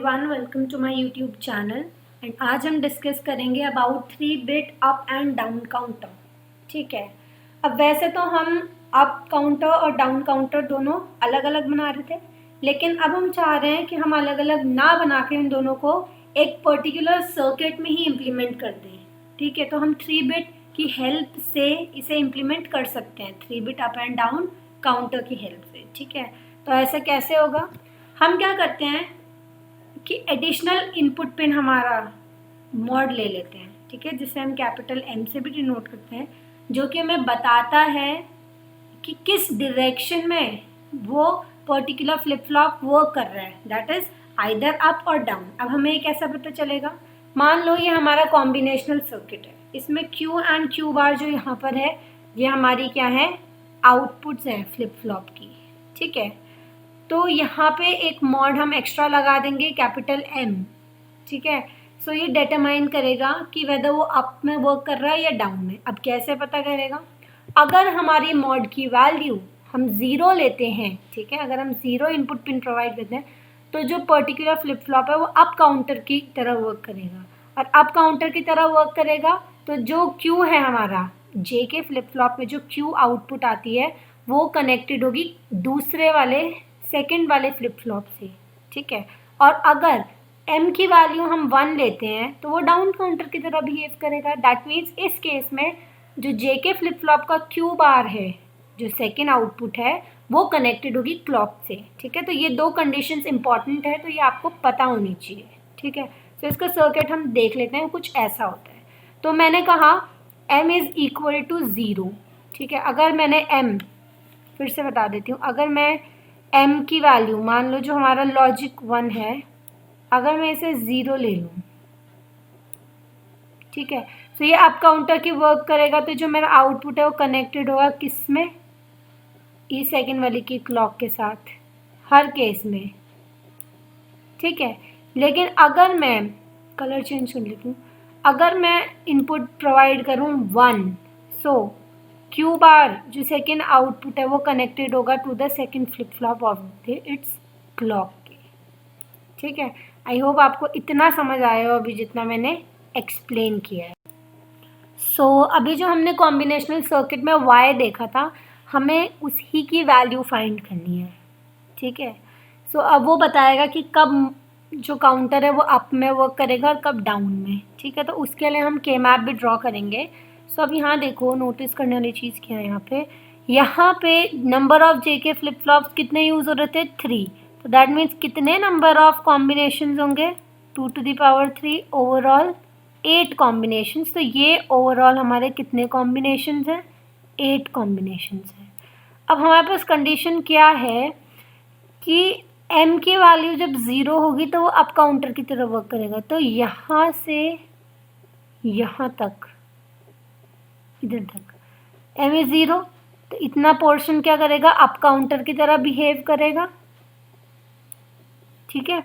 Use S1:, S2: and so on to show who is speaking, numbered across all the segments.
S1: Everyone, welcome to my YouTube channel. And आज हम discuss करेंगे about 3 bit up and down counter. ठीक है, अब वैसे तो हम अप काउंटर और डाउन काउंटर दोनों अलग अलग बना रहे थे, लेकिन अब हम चाह रहे हैं कि हम अलग अलग ना बना के इन दोनों को एक पर्टिकुलर सर्किट में ही इम्प्लीमेंट कर दें। ठीक है, तो हम 3 बिट की हेल्प से इसे इम्प्लीमेंट कर सकते हैं, 3 bit up and down counter की हेल्प से। ठीक है, तो ऐसा कैसे होगा? हम क्या करते हैं कि एडिशनल इनपुट पिन हमारा मॉड ले लेते हैं, ठीक है, जिसे हम कैपिटल M से भी डिनोट करते हैं, जो कि हमें बताता है कि किस डायरेक्शन में वो पर्टिकुलर फ्लिप फ्लॉप वर्क कर रहा है, दैट इज आइदर अप और डाउन। अब हमें ये कैसा पता चलेगा? मान लो ये हमारा कॉम्बिनेशनल सर्किट है, इसमें Q एंड Q बार जो यहाँ पर है ये हमारी क्या है, आउटपुट्स हैं फ्लिप फ्लॉप की। ठीक है, तो यहाँ पे एक मॉड हम एक्स्ट्रा लगा देंगे कैपिटल M। ठीक है, सो ये डिटरमाइन करेगा कि वेदर वो अप में वर्क कर रहा है या डाउन में। अब कैसे पता करेगा? अगर हमारी मॉड की वैल्यू हम 0 लेते हैं, ठीक है, अगर हम 0 इनपुट पिन प्रोवाइड करते हैं तो जो पर्टिकुलर फ्लिप फ्लॉप है वो अप काउंटर की तरह वर्क करेगा, और अप काउंटर की तरह वर्क करेगा तो जो Q है हमारा J के फ्लिप फ्लॉप में जो Q आउटपुट आती है वो कनेक्टेड होगी दूसरे वाले सेकंड वाले फ्लिप फ्लॉप से। ठीक है, और अगर M की वैल्यू हम 1 लेते हैं तो वो डाउन काउंटर की तरह बिहेव करेगा। दैट मीन्स इस केस में जो J के फ्लिप फ्लॉप का Q बार है, जो सेकंड आउटपुट है, वो कनेक्टेड होगी क्लॉक से। ठीक है, तो ये दो कंडीशंस इंपॉर्टेंट है, तो ये आपको पता होनी चाहिए। ठीक है, तो इसका सर्किट हम देख लेते हैं, कुछ ऐसा होता है। तो मैंने कहा M इज़ इक्वल टू 0। ठीक है, अगर मैंने M, फिर से बता देती हूँ, अगर मैं M की वैल्यू मान लो जो हमारा लॉजिक 1 है, अगर मैं इसे 0 ले लूँ, ठीक है, तो ये अप काउंटर की वर्क करेगा, तो जो मेरा आउटपुट है वो कनेक्टेड होगा किस में, ई सेकेंड वाली की क्लॉक के साथ, हर केस में। ठीक है, लेकिन अगर मैं कलर चेंज कर लेती हूँ, अगर मैं इनपुट प्रोवाइड करूँ 1, सो Q बार जो सेकेंड आउटपुट है वो कनेक्टेड होगा to the second flip flop of the its clock के। ठीक है, आई होप आपको इतना समझ आया हो अभी जितना मैंने एक्सप्लेन किया है। सो अभी जो हमने कॉम्बिनेशनल सर्किट में Y देखा था, हमें उसी की वैल्यू फाइंड करनी है। ठीक है, सो अब वो बताएगा कि कब जो काउंटर है वो अप में वर्क करेगा और कब डाउन में। ठीक है, तो उसके लिए हम के मैप भी ड्रॉ करेंगे। सो अब यहाँ देखो, नोटिस करने वाली चीज़ क्या है, यहाँ पे नंबर ऑफ J के फ्लिप फ्लॉप्स कितने यूज़ हो रहे थे? 3। तो दैट मीन्स कितने नंबर ऑफ कॉम्बिनेशंस होंगे? 2 to the power 3, overall 8 combinations. तो ये ओवरऑल हमारे कितने कॉम्बिनेशंस हैं? 8 कॉम्बिनेशंस हैं। अब हमारे पास कंडीशन क्या है कि M की वैल्यू जब 0 होगी तो वो अप काउंटर की तरह वर्क करेगा। तो यहाँ से यहाँ तक, इधर तक M इज 0, तो इतना पोर्शन क्या करेगा? अप काउंटर की तरह बिहेव करेगा। ठीक है,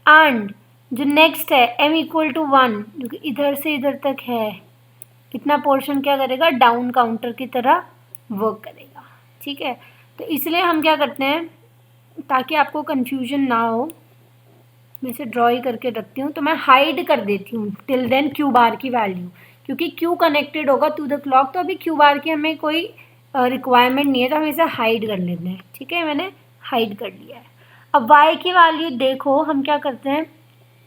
S1: एंड जो नेक्स्ट है M इक्वल टू 1, जो कि इधर से इधर तक है, इतना पोर्शन क्या करेगा? डाउन काउंटर की तरह वर्क करेगा। ठीक है, तो इसलिए हम क्या करते हैं, ताकि आपको कन्फ्यूजन ना हो, मैं इसे ड्रॉ ही करके रखती हूँ, तो मैं हाइड कर देती हूँ टिल देन Q बार की वैल्यू, क्योंकि Q कनेक्टेड होगा टू द क्लॉक, तो अभी Q बार की हमें कोई रिक्वायरमेंट नहीं है, तो हम इसे हाइड कर लेते हैं। ठीक है, मैंने हाइड कर लिया है। अब Y की वैल्यू देखो, हम क्या करते हैं,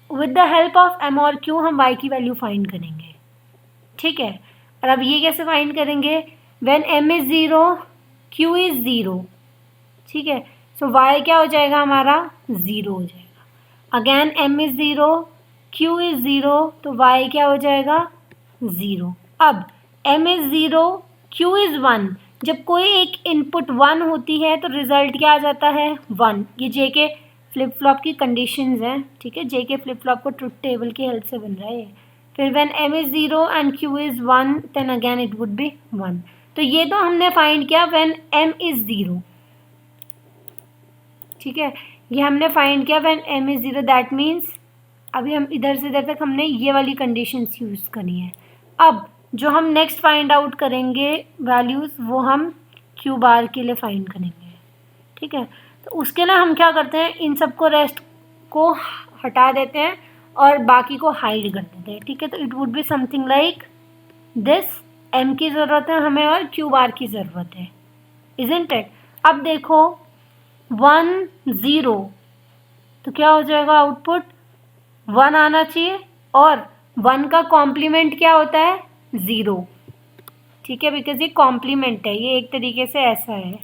S1: with the help of M और Q हम Y की वैल्यू फाइंड करेंगे। ठीक है, और अब ये कैसे फाइंड करेंगे? When M is 0, Q is 0। ठीक है, सो Y क्या हो जाएगा हमारा? 0 हो जाएगा। Again M is 0, Q is 0, तो Y क्या हो जाएगा? 0। अब M इज़ 0, Q इज़ 1। जब कोई एक इनपुट 1 होती है तो रिजल्ट क्या आ जाता है? 1। ये J के फ्लिप फ्लॉप की कंडीशंस हैं। ठीक है, J के फ्लिप फ्लॉप को ट्रुथ टेबल की हेल्प से बन रहा है। फिर when M is 0 and Q is 1, then again it would be 1। तो ये तो हमने फाइंड किया व्हेन M इज़ 0। ठीक है, ये हमने फाइंड किया when M is 0। That means अभी हम इधर से इधर तक हमने ये वाली कंडीशंस यूज़ करनी है। अब जो हम नेक्स्ट फाइंड आउट करेंगे वैल्यूज़, वो हम Q बार के लिए फाइंड करेंगे। ठीक है, तो उसके लिए हम क्या करते हैं, इन सबको रेस्ट को हटा देते हैं और बाकी को हाइड कर देते हैं, ठीक है। तो it would be something like this. m की ज़रूरत है हमें और q बार की ज़रूरत है, इजंट इट। अब देखो 1 0, तो क्या हो जाएगा आउटपुट 1 आना चाहिए और 1 का कॉम्प्लीमेंट क्या होता है 0, ठीक है, बिकॉज ये कॉम्प्लीमेंट है, ये एक तरीके से ऐसा है।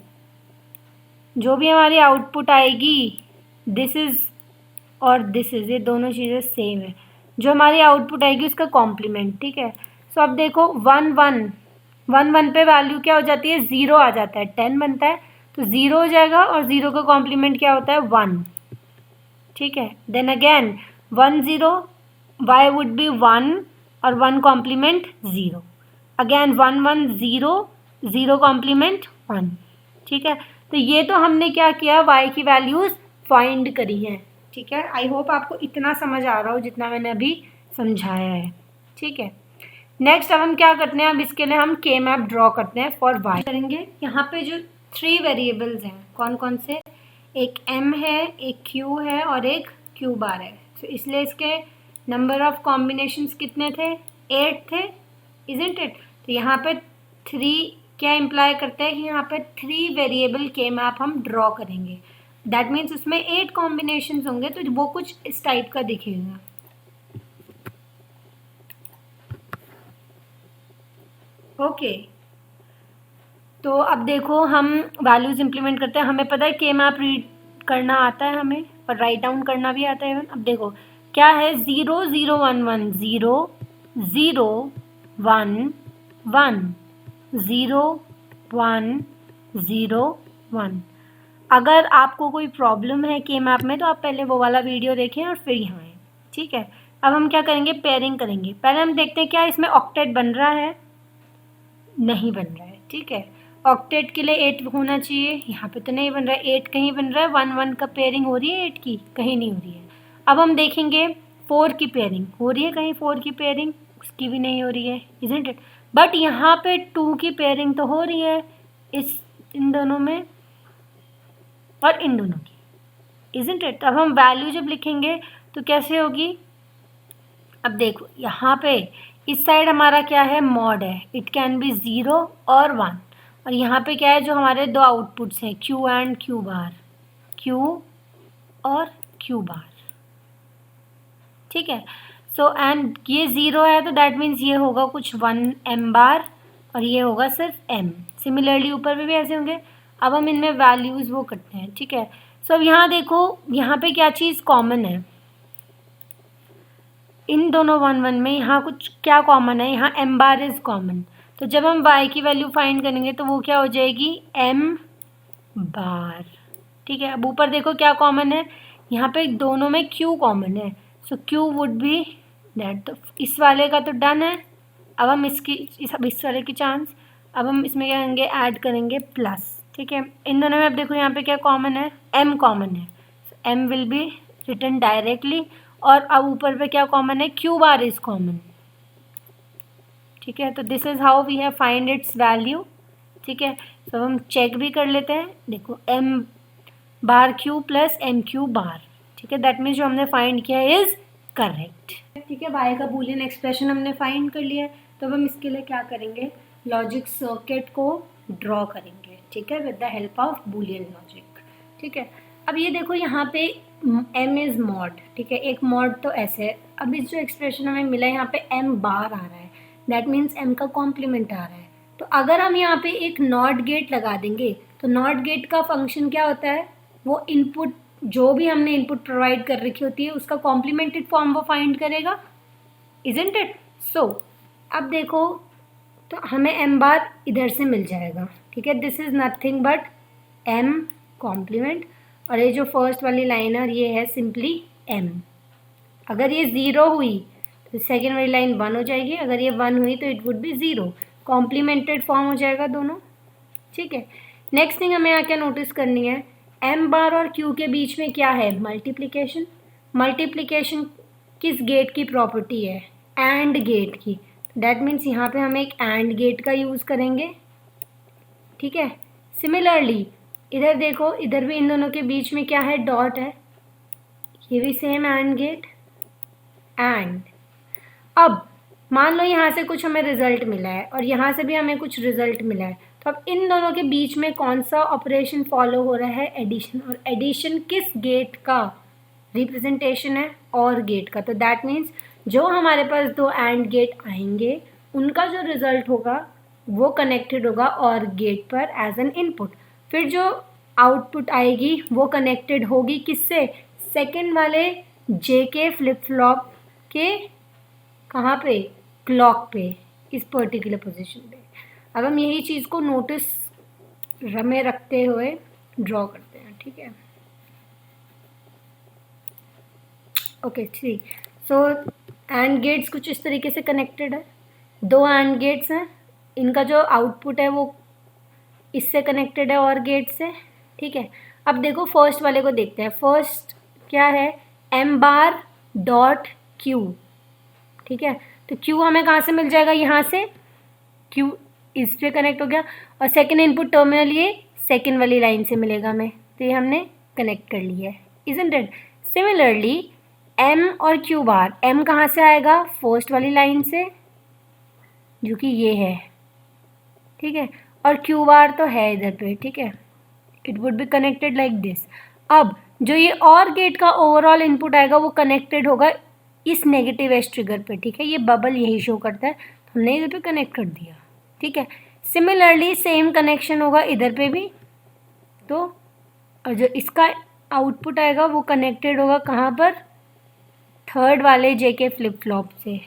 S1: जो भी हमारी आउटपुट आएगी दिस इज़ और दिस इज़, ये दोनों चीज़ें सेम है। जो हमारी आउटपुट आएगी उसका कॉम्प्लीमेंट, ठीक है। सो अब देखो 1 1 1 1 पे वैल्यू क्या हो जाती है 0 आ जाता है, 10 बनता है तो 0 हो जाएगा और 0 का कॉम्प्लीमेंट क्या होता है 1, ठीक है। Then again 1 0, y would be 1 और 1 कॉम्प्लीमेंट 0, अगेन 1 1 0 0 कॉम्प्लीमेंट 1, ठीक है। तो ये तो हमने क्या किया y की वैल्यूज़ फाइंड करी हैं, ठीक है। आई होप आपको इतना समझ आ रहा हो जितना मैंने अभी समझाया है, ठीक है। नेक्स्ट अब हम क्या करते हैं, अब इसके लिए हम के मैप ड्रॉ करते हैं फॉर y करेंगे। यहाँ पे जो 3 वेरिएबल्स हैं कौन कौन से, एक m है, एक q है और एक q बार है। तो इसलिए इसके नंबर ऑफ कॉम्बिनेशंस कितने थे 8 थे, इजंट इट। तो यहाँ पे 3 क्या इम्प्लाई करता है कि यहाँ पे 3 वेरिएबल के मैप हम ड्रॉ करेंगे। दैट मीन्स उसमें 8 कॉम्बिनेशंस होंगे, तो वो कुछ इस टाइप का दिखेगा। ओके तो अब देखो हम वैल्यूज इंप्लीमेंट करते हैं। हमें पता है के मैप रीड करना आता है हमें और राइट डाउन करना भी आता है। अब देखो क्या है 0 0 1 1 0 0 1 1 0 1 0 1। अगर आपको कोई प्रॉब्लम है के मैप में तो आप पहले वो वाला वीडियो देखें और फिर यहाँ आएँ, ठीक है। अब हम क्या करेंगे पेयरिंग करेंगे। पहले हम देखते हैं क्या इसमें ऑक्टेट बन रहा है, नहीं बन रहा है, ठीक है। ऑक्टेट के लिए 8 होना चाहिए, यहाँ पे तो नहीं बन रहा है, 8 कहीं बन रहा है, 1 1 का पेयरिंग हो रही है 8 की, कहीं नहीं हो रही है। अब हम देखेंगे 4 की पेयरिंग हो रही है कहीं, 4 की पेयरिंग उसकी भी नहीं हो रही है, इजंट इट। बट यहाँ पे 2 की पेयरिंग तो हो रही है इन दोनों में और इन दोनों की, इजंट इट। अब हम वैल्यू जब लिखेंगे तो कैसे होगी, अब देखो यहाँ पे इस साइड हमारा क्या है मॉड है, इट कैन बी 0 और 1। और यहाँ पे क्या है जो हमारे दो आउटपुट्स हैं Q and Q bar, Q और Q बार, ठीक है। सो एंड ये 0 है तो दैट मीन्स ये होगा कुछ 1 M बार और ये होगा सिर्फ M। सिमिलरली ऊपर में भी ऐसे होंगे। अब हम इनमें वैल्यूज़ वो करते हैं, ठीक है। सो अब यहाँ देखो यहाँ पे क्या चीज़ कॉमन है, इन दोनों 1 1 में यहाँ कुछ क्या कॉमन है, यहाँ m बार इज़ कॉमन। तो जब हम y की वैल्यू फाइंड करेंगे तो वो क्या हो जाएगी m बार, ठीक है। अब ऊपर देखो क्या कॉमन है, यहाँ पे दोनों में q कॉमन है, सो q वुड बी दैट। तो इस वाले का तो डन है। अब हम इस वाले की चांस, अब हम इसमें क्या करेंगे ऐड करेंगे प्लस, ठीक है। इन दोनों में अब देखो यहाँ पे क्या कॉमन है m कॉमन है, m will be written directly. और अब ऊपर पे क्या कॉमन है Q बार इज कॉमन, ठीक है। तो this is how we have find its value, ठीक है। तो हम चेक भी कर लेते हैं, देखो m bar Q plus M Q bar, ठीक है। दैट मीन्स जो हमने फाइंड किया इज करेक्ट, ठीक है। y का बूलियन एक्सप्रेशन हमने फाइंड कर लिया है। तो हम इसके लिए क्या करेंगे लॉजिक सर्किट को ड्रॉ करेंगे, ठीक है, with the help of Boolean logic, ठीक है। अब ये देखो यहाँ पे m इज़ मॉड, ठीक है, एक मॉड तो ऐसे है। अब इस जो एक्सप्रेशन हमें मिला है यहाँ पे m बार आ रहा है, दैट मीन्स m का कॉम्प्लीमेंट आ रहा है। तो अगर हम यहाँ पे एक नॉट गेट लगा देंगे तो नॉट गेट का फंक्शन क्या होता है, वो इनपुट जो भी हमने इनपुट प्रोवाइड कर रखी होती है उसका कॉम्प्लीमेंटेड फॉर्म वो फाइंड करेगा, इजंट इट। सो अब देखो तो हमें m बार इधर से मिल जाएगा, ठीक है। This is nothing but m complement, और ये जो फर्स्ट वाली लाइन है ये है सिंपली m। अगर ये 0 हुई तो सेकेंड वाली लाइन 1 हो जाएगी, अगर ये 1 हुई तो it would B 0, complimented form हो जाएगा दोनों, ठीक है। नेक्स्ट थिंग हमें यहाँ क्या नोटिस करनी है, m बार और q के बीच में क्या है मल्टीप्लिकेशन। मल्टीप्लिकेशन किस गेट की प्रॉपर्टी है, एंड गेट की। दैट मीन्स यहाँ पे हम एक एंड गेट का यूज़ करेंगे, ठीक है। सिमिलरली इधर देखो, इधर भी इन दोनों के बीच में क्या है डॉट है, ये भी सेम एंड गेट एंड। अब मान लो यहाँ से कुछ हमें रिजल्ट मिला है और यहाँ से भी हमें कुछ रिजल्ट मिला है, तो अब इन दोनों के बीच में कौन सा ऑपरेशन फॉलो हो रहा है? एडिशन। और एडिशन किस गेट का रिप्रेजेंटेशन है? और गेट का। तो दैट मीन्स जो हमारे पास दो एंड गेट आएंगे उनका जो रिजल्ट होगा वो कनेक्टेड होगा और गेट पर एज एन इनपुट। फिर जो आउटपुट आएगी वो कनेक्टेड होगी किससे? सेकेंड वाले जे के फ्लिप फ्लॉप के कहाँ पे? क्लॉक पे, इस पर्टिकुलर पोजीशन पे। अब हम यही चीज़ को नोटिस में रखते हुए ड्रॉ करते हैं, ठीक है। ओके ठीक। सो एंड गेट्स कुछ इस तरीके से कनेक्टेड है, दो एंड गेट्स हैं, इनका जो आउटपुट है वो इससे कनेक्टेड है और गेट से, ठीक है। अब देखो फर्स्ट वाले को देखते हैं। फर्स्ट क्या है? एम बार डॉट क्यू, ठीक है। तो क्यू हमें कहाँ से मिल जाएगा? यहाँ से। क्यू इस पे कनेक्ट हो गया और सेकेंड इनपुट टर्मिनल ये सेकेंड वाली लाइन से मिलेगा हमें, तो ये हमने कनेक्ट कर लिया है, इजंट इट? सिमिलरली एम और क्यू बार, एम कहाँ से आएगा? फर्स्ट वाली लाइन से जो कि ये है, ठीक है, और क्यू बार तो है इधर पे, ठीक है। It would be connected like this. अब जो ये और गेट का ओवरऑल इनपुट आएगा वो कनेक्टेड होगा इस नेगेटिव एज ट्रिगर पे, ठीक है। ये बबल यही शो करता है, तो हमने इधर पे कनेक्ट कर दिया, ठीक है। सिमिलरली सेम कनेक्शन होगा इधर पे भी, तो और जो इसका आउटपुट आएगा वो कनेक्टेड होगा कहाँ पर? थर्ड वाले जेके फ्लिप फ्लॉप से,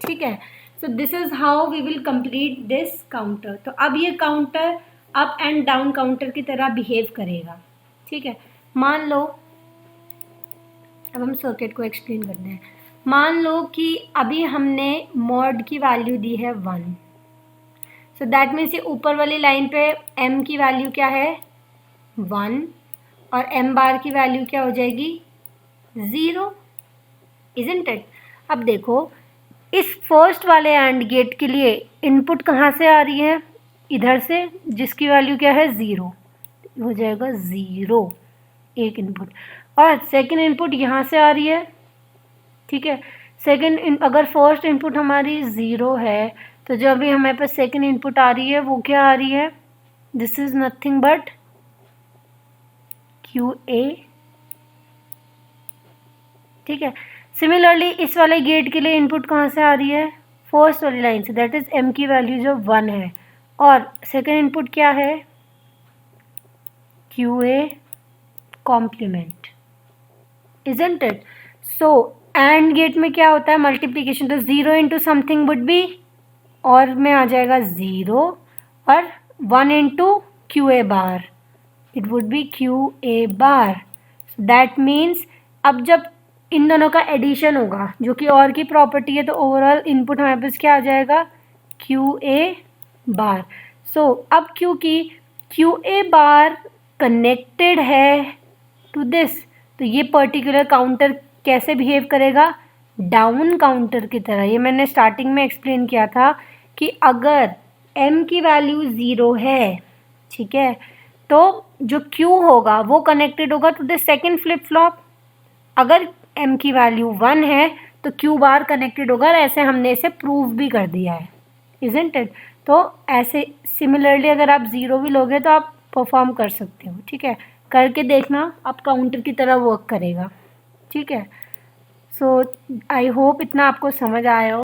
S1: ठीक है। So this is how we will complete this counter. तो अब ये counter up and down counter की तरह बिहेव करेगा, ठीक है। मान लो, अब हम सर्किट को एक्सप्लेन करते हैं। मान लो कि अभी हमने मॉड की वैल्यू दी है 1, सो दैट मीन्स ये ऊपर वाली लाइन पे m की वैल्यू क्या है? 1 और m बार की वैल्यू क्या हो जाएगी? 0, इजंट इट? अब देखो इस फर्स्ट वाले एंड गेट के लिए इनपुट कहाँ से आ रही है? इधर से, जिसकी वैल्यू क्या है? 0, हो जाएगा 0 एक इनपुट, और सेकंड इनपुट यहाँ से आ रही है, ठीक है। सेकंड अगर फर्स्ट इनपुट हमारी 0 है तो जो अभी हमारे पास सेकंड इनपुट आ रही है वो क्या आ रही है? This is nothing but QA, ठीक है। सिमिलरली इस वाले गेट के लिए इनपुट कहाँ से आ रही है? फर्स्ट वाली लाइन से, दैट इज m की वैल्यू जो 1 है, और सेकंड इनपुट क्या है? QA complement, isn't it? So and gate में क्या होता है? मल्टीप्लीकेशन, तो 0 इंटू समथिंग वुड बी, और में आ जाएगा 0, और 1 into QA bar, it would B QA bar. That means अब जब इन दोनों का एडिशन होगा जो कि और की प्रॉपर्टी है, तो ओवरऑल इनपुट हमारे पास क्या आ जाएगा? QA बार। सो अब क्योंकि QA बार कनेक्टेड है टू दिस, तो ये पर्टिकुलर काउंटर कैसे बिहेव करेगा? डाउन काउंटर की तरह। ये मैंने स्टार्टिंग में एक्सप्लेन किया था कि अगर m की वैल्यू 0 है, ठीक है, तो जो Q होगा वो कनेक्टेड होगा to the second flip flop. अगर m की वैल्यू 1 है तो Q बार कनेक्टेड होगा, और ऐसे हमने इसे प्रूव भी कर दिया है, इजंट इट? तो ऐसे सिमिलरली अगर आप 0 भी लोगे तो आप परफॉर्म कर सकते हो, ठीक है। करके देखना, आप काउंटर की तरह वर्क करेगा, ठीक है। सो आई होप इतना आपको समझ आया हो।